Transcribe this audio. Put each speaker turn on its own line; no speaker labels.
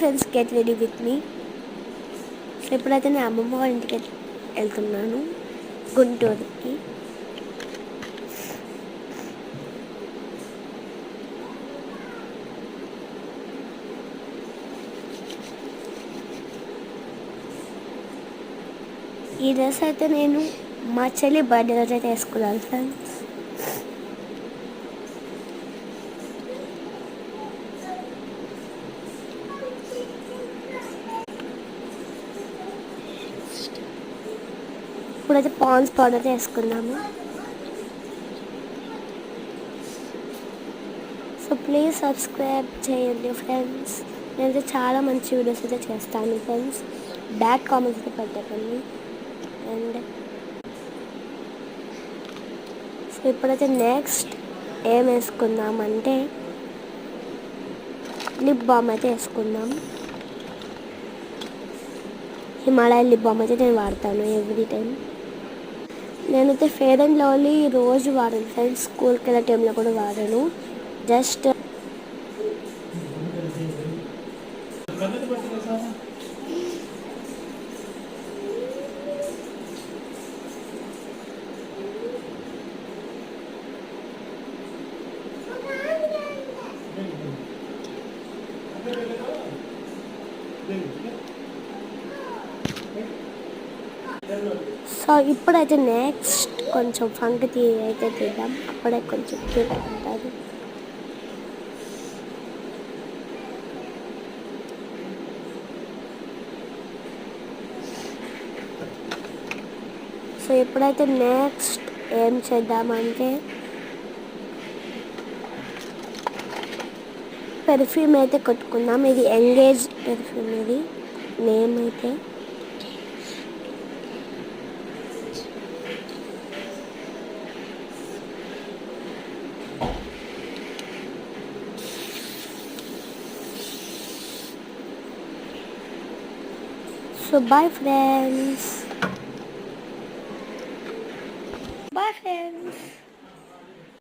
Friends, get ready with me. So ఇప్పుడైతే నేను అమ్మమ్మ వాళ్ళ ఇంటికి వెళ్తున్నాను, గుంటూరుకి. ఈ డ్రెస్ అయితే నేను మా చెల్లి బర్త్డే రోజు అయితే వేసుకున్నాను ఫ్రెండ్స్. ఇప్పుడైతే పాండ్స్ పౌడర్ వేసుకున్నాము. సో ప్లీజ్ సబ్స్క్రైబ్ చేయండి ఫ్రెండ్స్. నేనైతే చాలా మంచి వీడియోస్ అయితే చేస్తాను ఫ్రెండ్స్. బ్యాడ్ కామెంట్స్ అయితే పెట్టకండి. అండ్ సో ఇప్పుడైతే నెక్స్ట్ ఏం వేసుకుందామంటే లిప్ బామ్ అయితే వేసుకుందాం. హిమాలయ లిప్ బామ్ అయితే నేను వాడతాను ఎవ్రీ టైం. నేనైతే ఫెయిర్ అండ్ లవ్లీ రోజు వాడను ఫ్రెండ్స్, స్కూల్కి వెళ్ళే టైంలో కూడా వాడను. జస్ట్ సో ఇప్పుడైతే నెక్స్ట్ కొంచెం ఫంక్ అయితే తీద్దాం, అప్పుడే కొంచెం క్యూట్ ఉంటుంది. సో ఇప్పుడైతే నెక్స్ట్ ఏం చేద్దామంటే పెర్ఫ్యూమ్ అయితే కొట్టుకుందాం. ఇది ఎంగేజ్ పెర్ఫ్యూమ్, ఇది నేమ్ అయితే. So bye friends. Bye friends.